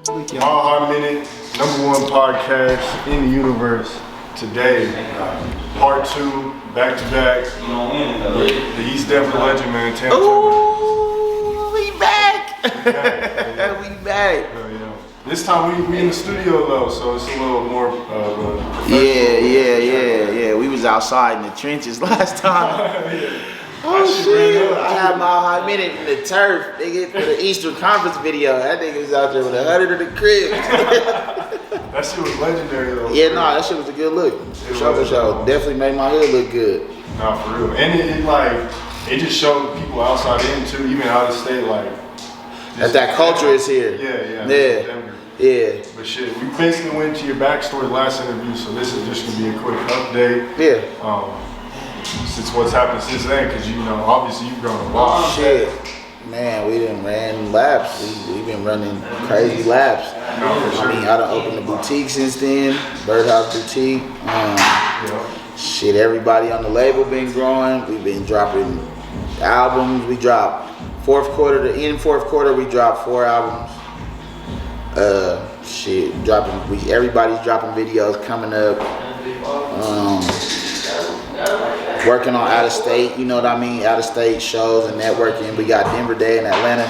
All Minute, #1 podcast in the universe. Today, part 2, back to back. The East Denver legend, man. Tana. Ooh, we back. We back. This time we in the studio though, so it's a little more. Yeah. We was outside in the trenches last time. Oh shit! I had my high minute in the turf. Nigga, for the Eastern Conference video. That nigga was out there with 100 of the crib. That shit was legendary though. Yeah, nah, that shit was a good look. For sure. Definitely made my hood look good. Nah, for real. And it just showed people outside in too, even out of state, like. That culture is here. Yeah. But shit, we basically went to your backstory last interview, so this is just gonna be a quick update. Yeah. Since what's happened since then, because obviously you've grown a lot. Shit, man, we done ran laps. We've been running crazy laps. No, for sure. I mean, I done opened a boutique since then, Birdhouse Boutique. Shit, everybody on the label been growing. We've been dropping albums. We dropped fourth quarter, we dropped 4 albums. Everybody's dropping videos coming up. Working on out of state, you know what I mean? Out of state shows and networking. We got Denver Day in Atlanta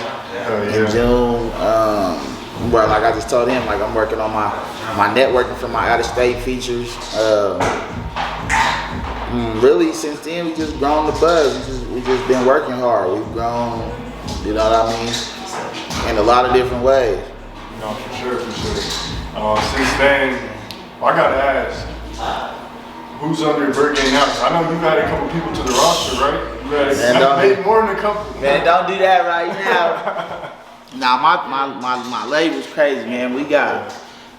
in June. Where like I just told him, like I'm working on my networking for my out of state features. Really, since then we just grown the buzz. We just been working hard. We've grown, you know what I mean, in a lot of different ways. No, for sure. Since then, I gotta ask, who's under Birdz now? I know you got a couple people to the roster, right? You had maybe more than a couple. Man, don't do that right now. Nah, my label's crazy, man. We got,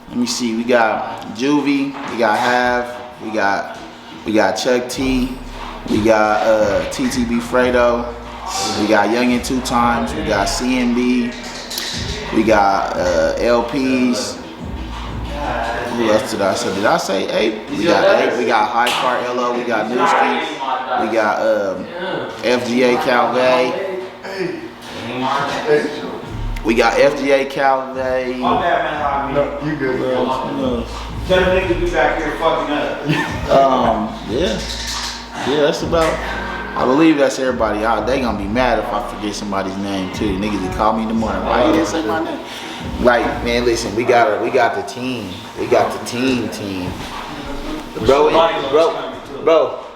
let me see, we got Juvie, we got Half, we got Chuck T, we got TTB Fredo, we got Youngin 2 Times, we got CMB, we got LPs. Who else did I say? Did I say 8? We got 8. We got High Part LO. We got Newski. We got FGA Calvay. We got FGA Calvay. No, you good, bro. Tell the niggas be back here fucking up. Yeah, that's about. I believe that's everybody. They gonna be mad if I forget somebody's name too. Niggas that call me in the morning. Why you didn't say my name? Right, man. Listen, we got the team. We got the team. Bro.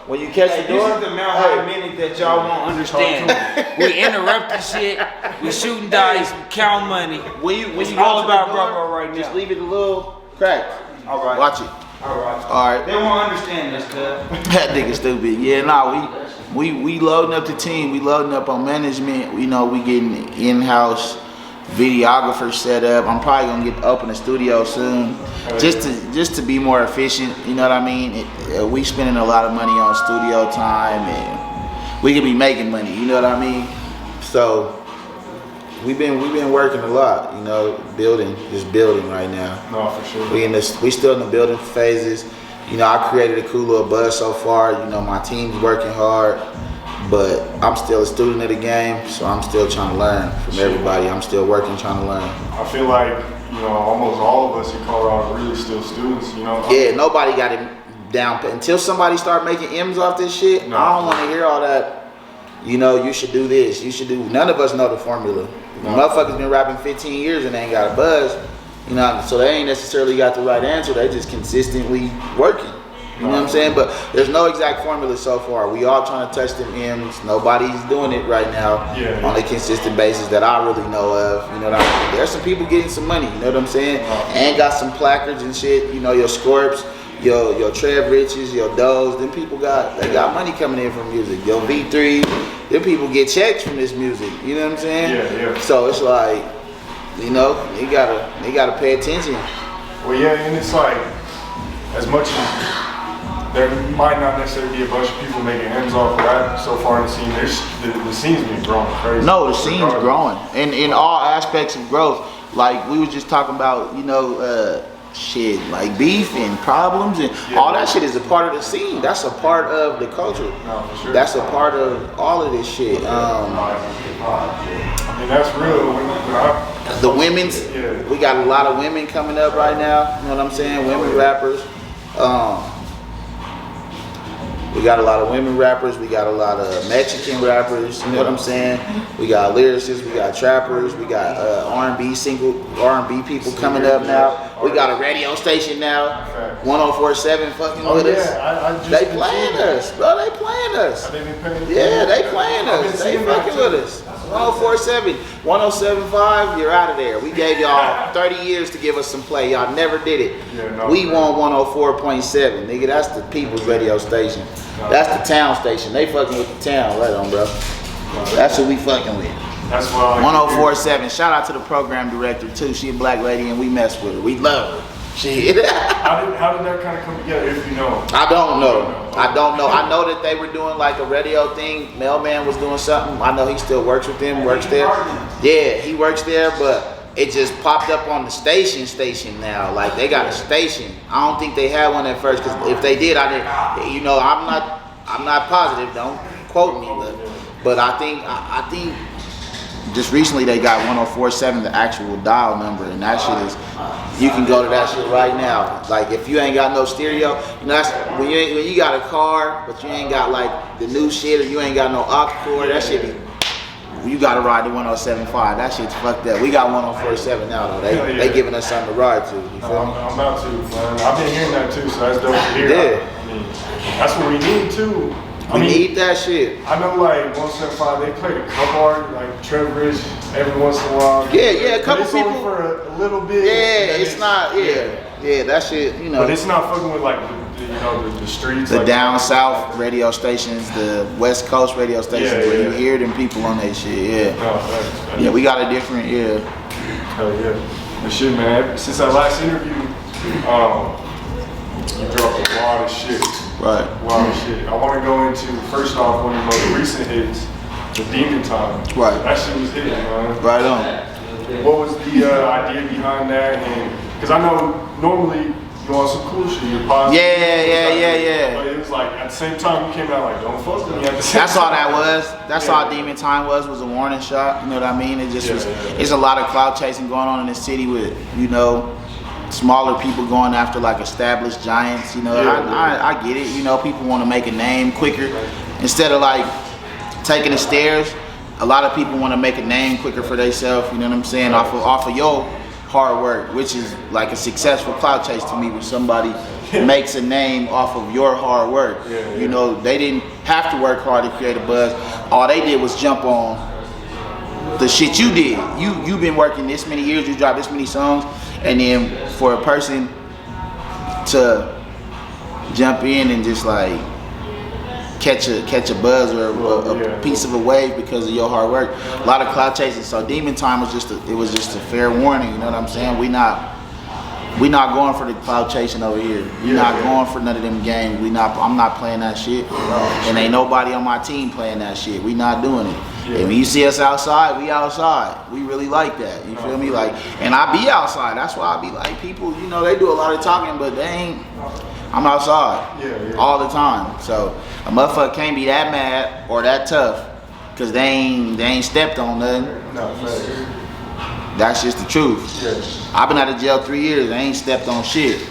When you catch the door, this is the amount of minute that y'all won't understand. We interrupt the shit. We shooting dice. We count money. It's all about brother right now. Just leave it a little cracked. All right. Watch it. All right. They won't understand this, cuz. That nigga stupid. Yeah, nah, we loading up the team. We loading up on management. We getting in-house videographer set up. I'm probably gonna open a studio soon, just to be more efficient. You know what I mean? We spending a lot of money on studio time, and we could be making money. You know what I mean? So we've been working a lot. Building right now. No, for sure. We still in the building phases. I created a cool little buzz so far. My team's working hard. But I'm still a student of the game, so I'm still trying to learn from everybody. I'm still working, trying to learn. I feel like, almost all of us in Colorado are really still students, Yeah, nobody got it down. Until somebody start making M's off this shit, I don't want to hear all that, you should do this, you should do. None of us know the formula. Motherfuckers been rapping 15 years and they ain't got a buzz, so they ain't necessarily got the right answer. They just consistently working. You know what I'm saying? But there's no exact formula so far. We all trying to touch them M's. Nobody's doing it right now on a consistent basis that I really know of. You know what I mean? There's some people getting some money. You know what I'm saying? And got some placards and shit. Your Scorps, your Trev Riches, your Does. Them people got money coming in from music. Your V3. Them people get checks from this music. You know what I'm saying? Yeah. So it's like, they gotta pay attention. Well, yeah, and it's like, as much as there might not necessarily be a bunch of people making M's off of rap so far in the scene. The scene's been growing crazy. No, the scene's growing, and in all aspects of growth. Like we were just talking about, shit, like beef and problems and all that shit is a part of the scene. That's a part of the culture. No, for sure. That's a part of all of this shit. I mean, that's real. When The women's, we got a lot of women coming up right now. You know what I'm saying? Women rappers. We got a lot of women rappers. We got a lot of Mexican rappers. You know what I'm saying? We got lyricists. We got trappers. We got R&B R&B people coming up now. We got a radio station now. 104.7 fucking with us. They playing us, bro. They playing us. Yeah, they playing us. They fucking with us. 104.7, 107.5, you're out of there. We gave y'all 30 years to give us some play. Y'all never did it. We want 104.7, nigga. That's the people's radio station. That's the town station. They fucking with the town. Right on, bro. That's what we fucking with. That's why 104.7. Shout out to the program director, too. She a black lady, and we mess with her. We love her. Shit. How did that kind of come together, if you know? I don't know. I know that they were doing like a radio thing. Mailman was doing something. I know he still works with them, works there. Yeah, he works there, but it just popped up on the station now. Like they got a station. I don't think they had one at first, because if they did, I didn't. You know, I'm not positive. Don't quote me, but I think just recently they got 104.7, the actual dial number, and that shit is, you can go to that shit right now. Like if you ain't got no stereo, you know, that's when you got a car, but you ain't got like the new shit, or you ain't got no aux cord, that shit be, you gotta ride the 107.5. That shit's fucked up. We got 104.7 now though. They giving us something to ride to. You feel me? I'm about to, man. I've been hearing that too, so that's dope to hear. Yeah. I mean, that's what we need too. We need that shit. I know like 175, they played a couple artists, like Trevor every once in a while. Yeah, a couple it's people. Only for a little bit. Yeah, it's not, yeah, that shit, you know. But it's not fucking with like the streets. The like, down south radio stations, the west coast radio stations, where you hear them people on that shit, Yeah, we got a different, Hell yeah. But shit, man, since our last interview, you dropped a lot of shit. Right. Wow, shit. I want to go into, first off, one of your most recent hits, The Demon Time. Right. That shit was hitting, man. Right on. What was the idea behind that? And because I know normally you on some cool shit, you're positive. Yeah. But it was like, at the same time, you came out like, don't fuck with me at the same That's time. all that was. That's all Demon Time was a warning shot. You know what I mean? It just was, it's a lot of clout chasing going on in the city with, you know, smaller people going after like established giants, you know. I get it, you know, people want to make a name quicker instead of like taking the stairs. A lot of people want to make a name quicker for themselves, you know what I'm saying, off of your hard work, which is like a successful clout chase to me, where somebody makes a name off of your hard work. You know, they didn't have to work hard to create a buzz. All they did was jump on the shit you did. You've been working this many years, you dropped this many songs, and then for a person to jump in and just like catch a buzz or a piece of a wave because of your hard work, a lot of clout chasing. So Demon Time was just a fair warning. You know what I'm saying? We not going for the clout chasing over here. We not going for none of them games. I'm not playing that shit, and ain't nobody on my team playing that shit. We not doing it. And when you see us outside, we outside. We really like that. You feel me? Like, and I be outside. That's why I be like, people, you know, they do a lot of talking, but they ain't. I'm outside all the time. So a motherfucker can't be that mad or that tough because they ain't stepped on nothing. No, that's just the truth. I've been out of jail 3 years. I ain't stepped on shit.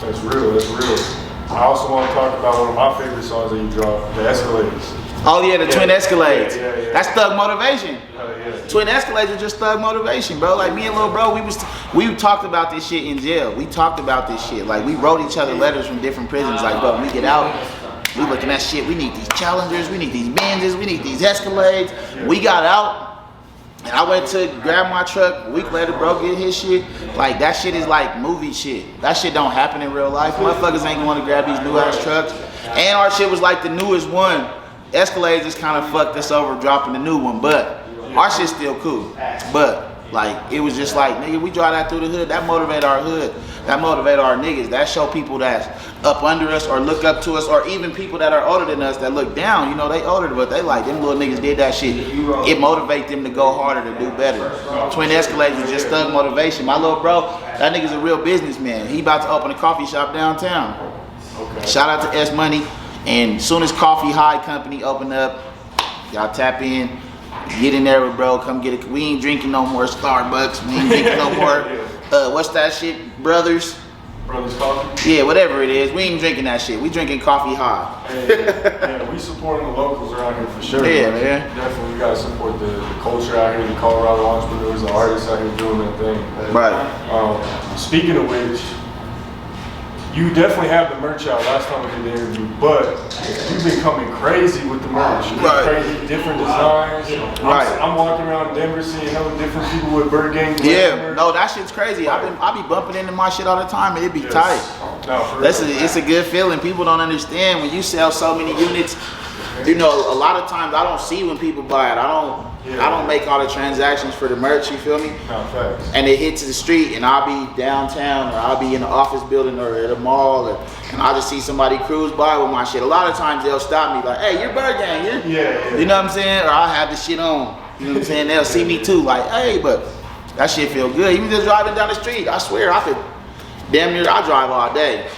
That's real. I also want to talk about one of my favorite songs that you dropped, The Escalades. Oh yeah, the Twin Escalades. That's Thug Motivation. Yeah. Twin Escalades was just Thug Motivation, bro. Like me and little bro, we talked about this shit in jail. We talked about this shit. Like we wrote each other letters from different prisons. Like, bro, when we get out, we looking at shit. We need these Challengers, we need these Benzes, we need these Escalades. We got out, and I went to grab my truck. A week later, bro, get his shit. Like that shit is like movie shit. That shit don't happen in real life. Motherfuckers ain't going to grab these new ass trucks. And our shit was like the newest one. Escalade just kind of fucked us over dropping the new one, but our shit's still cool. But like it was just like, nigga, we drive that through the hood, that motivate our hood, that motivate our niggas, that show people that's up under us or look up to us, or even people that are older than us that look down. You know, they older, but they like, them little niggas did that shit. It motivate them to go harder, to do better. Twin Escalades was just Thug Motivation. My little bro, that nigga's a real businessman. He about to open a coffee shop downtown. Shout out to S Money. And soon as Coffee High Company open up, y'all tap in. Get in there with bro, come get it. We ain't drinking no more Starbucks. We ain't drinking no more, what's that shit, Brothers? Brothers Coffee? Yeah, whatever it is. We ain't drinking that shit. We drinking coffee hot. Yeah, we supporting the locals around here for sure. Yeah, man. Definitely, we gotta support the culture out here, the Colorado entrepreneurs, the artists out here doing their thing. Right. Speaking of which, you definitely have the merch out last time we did the interview, but you've been coming crazy with the merch. You've been crazy, different designs. I'm walking around Denver seeing hella different people with Bird Gang. Yeah, no, that shit's crazy. I be bumping into my shit all the time and it be tight. No, it's a good feeling. People don't understand when you sell so many units. You know, a lot of times I don't see when people buy it. I don't make all the transactions for the merch, you feel me? No, facts. And it hits the street and I'll be downtown or I'll be in the office building or at a mall and I'll just see somebody cruise by with my shit. A lot of times they'll stop me like, hey, you're Bird Gang, yeah. You know what I'm saying? Or I'll have the shit on. You know what I'm saying? They'll see me too, like, hey, but that shit feel good. Even just driving down the street, I swear I could damn near I drive all day.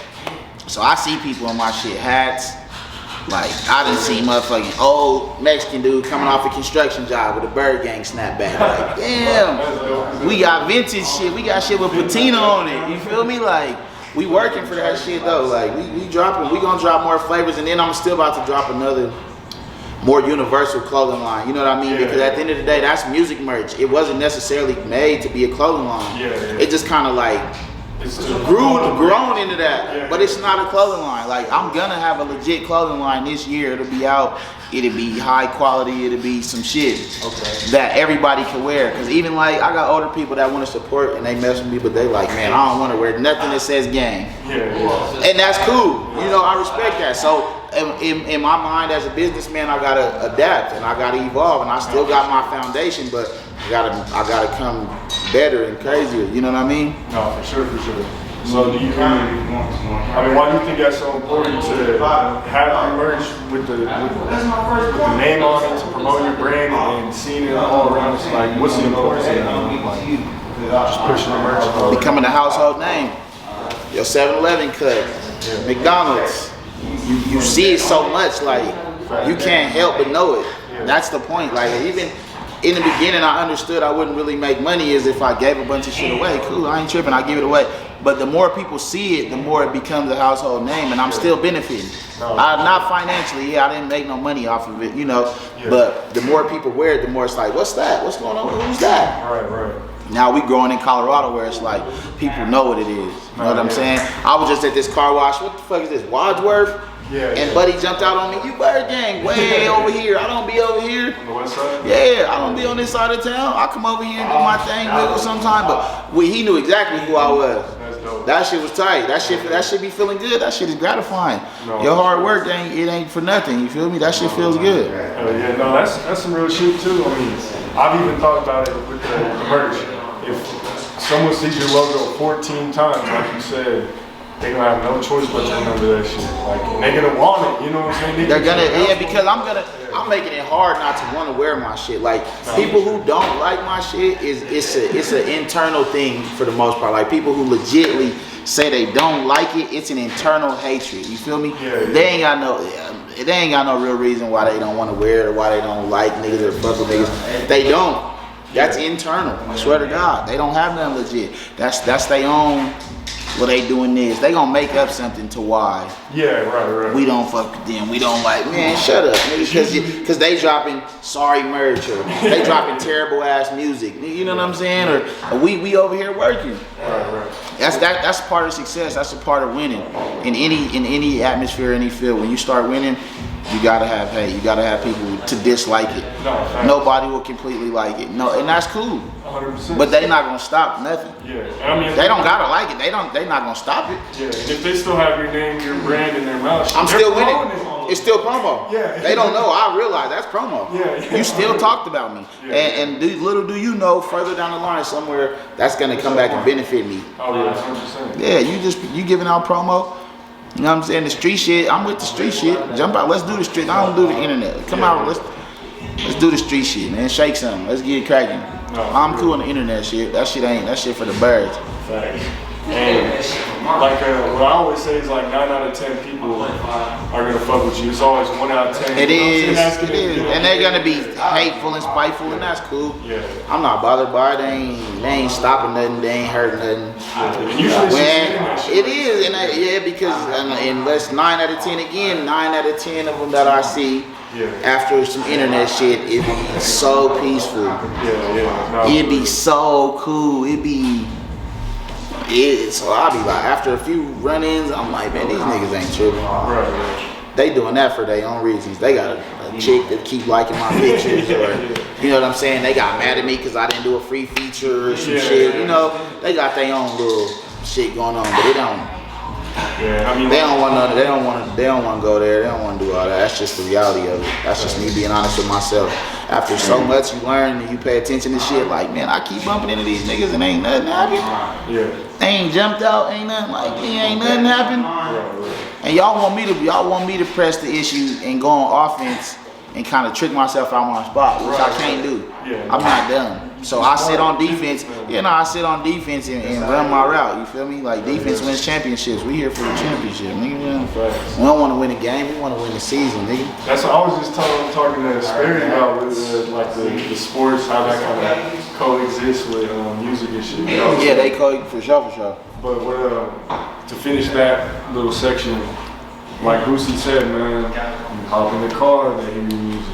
So I see people in my shit, hats. Like, I done see motherfucking old Mexican dude coming off a construction job with a Bird Gang snapback. Like, damn, we got vintage shit. We got shit with patina on it. You feel me? Like, we working for that shit though. Like, we gonna drop more flavors, and then I'm still about to drop another more universal clothing line. You know what I mean? Because at the end of the day, that's music merch. It wasn't necessarily made to be a clothing line. It just kind of like grown into that, but it's not a clothing line. Like, I'm gonna have a legit clothing line this year. It'll be out. It'll be high quality. It'll be some shit that everybody can wear. Cause even like I got older people that want to support and they mess with me, but they like, man, I don't want to wear nothing that says gang. And that's cool. You know, I respect that. So in my mind as a businessman, I gotta adapt and I gotta evolve, and I still got my foundation, but I gotta come better and crazier. You know what I mean? No, for sure. So do you why do you think that's so important to have your merch with the name on it, to promote your brand and seeing it all around? It's like, what's the importance of that? Just pushing the merch. Becoming a household name. Your 7-Eleven cut, McDonald's. You see it so much, like you can't help but know it. That's the point. Like, even in the beginning, I understood I wouldn't really make money is if I gave a bunch of shit away. Cool, I ain't tripping, I give it away. But the more people see it, the more it becomes a household name, and I'm still benefiting. Not financially, I didn't make no money off of it, you know. But the more people wear it, the more it's like, what's that? What's going on? Who's that? Right. Now we growing in Colorado where it's like people know what it is. You know what I'm saying? I was just at this car wash. What the fuck is this? Wadsworth? And Buddy jumped out on me. You Bird Gang, way over here. I don't be over here. On the west side? Yeah, I don't be on this side of town. I come over here and do my thing, wiggle sometime. But he knew exactly who I was. That's dope. That shit was tight. That shit be feeling good. That shit is gratifying. Your hard work ain't for nothing. You feel me? That shit feels good. That's some real shit too. I mean, I've even thought about it with the merch. If someone sees your logo 14 times, like you said, they're gonna have no choice but to remember that shit. Like, and they're gonna want it, you know what I'm saying? They're gonna, because I'm making it hard not to want to wear my shit. Like, people who don't like my shit, it's an internal thing for the most part. Like, people who legitimately say they don't like it, it's an internal hatred. You feel me? They ain't got no real reason why they don't want to wear it or why they don't like niggas or fuck with niggas. They don't. That's internal. I swear to God, they don't have nothing legit. That's their own. Well, they doing this. They gonna make up something to why. Right. We don't fuck with them. We don't like. Man, shut up, nigga. Because they dropping sorry merch or they dropping terrible ass music. You know what I'm saying? Or we over here working. Right. That's part of success. That's a part of winning in any atmosphere, any field. When you start winning, you gotta have hate. You gotta have people to dislike it. Nobody will completely like it. No, and that's cool. 100%. But they not gonna stop nothing. I mean, they don't gotta like it. They not gonna stop it. And if they still have your name, your brand in their mouth, I'm still winning. It's still promo. They don't know. I realize that's promo. You still talked about me. And little do you know, further down the line somewhere, that's gonna come back and benefit me. 100%. Yeah, you giving out promo. You know what I'm saying? The street shit, I'm with the street shit. Jump out, let's do the street. I don't do the internet. Come out, let's do the street shit, man. Shake something. Let's get it cracking. I'm cool on the internet shit. That shit for the birds. Facts. And like what I always say is like 9 out of 10 people are gonna fuck with you. It's always 1 out of 10. It is, and they're gonna be hateful and spiteful, and that's cool. Yeah. I'm not bothered by it. They ain't stopping nothing. They ain't hurting nothing. And usually It is, and because unless 9 out of 10 again, 9 out of 10 of them that I see. Yeah. After some internet shit, it'd be so peaceful. Yeah. It'd be so cool. So I'll be like, after a few run-ins, I'm like, man, these niggas ain't tripping. Right. They doing that for their own reasons. They got a chick that keep liking my pictures, or you know what I'm saying. They got mad at me because I didn't do a free feature or some shit. You know, they got their own little shit going on, but it don't. Yeah, I mean, they don't want to go there. They don't want to do all that. That's just the reality of it. That's just me being honest with myself. After so much you learn and you pay attention to shit, like, man, I keep bumping into these niggas and ain't nothing happened. Yeah. They ain't jumped out, ain't nothing like me, ain't nothing happened. And y'all want me to press the issue and go on offense and kind of trick myself out my spot, which I can't do. I'm not dumb. So I sit on defense. I sit on defense and run my route. You feel me? Like, defense wins championships. We here for the championship, nigga. We don't want to win a game. We want to win the season, nigga. That's what I was just talking to Sperry about with the sports, how that kind of coexists with music and shit. Yeah, they for sure. But to finish that little section, like Boosie said, man, you hop in the car, they hear your music.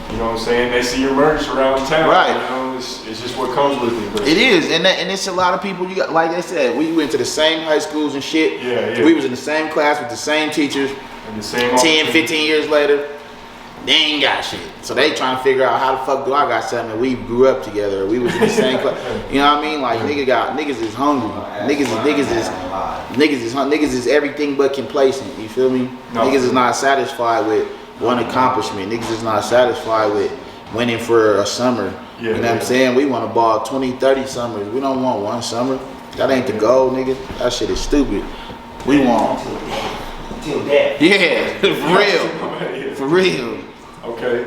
You know what I'm saying? They see your merch around town. Right. You know, it's just what comes with it. But it is, and it's a lot of people. You got, like I said, we went to the same high schools and shit. Yeah. We was in the same class with the same teachers. And the same 10, 15 years later, they ain't got shit. So they trying to figure out how the fuck do I got something? We grew up together. We was in the same class. You know what I mean? Like, niggas is hungry. Niggas is everything but complacent. You feel me? No. Niggas is not satisfied with one accomplishment. Niggas is not satisfied with winning for a summer. You know what I'm saying? We want to ball 20, 30 summers. We don't want one summer. That ain't the goal, nigga. That shit is stupid. We want until death. Yeah, for real. For real. Okay.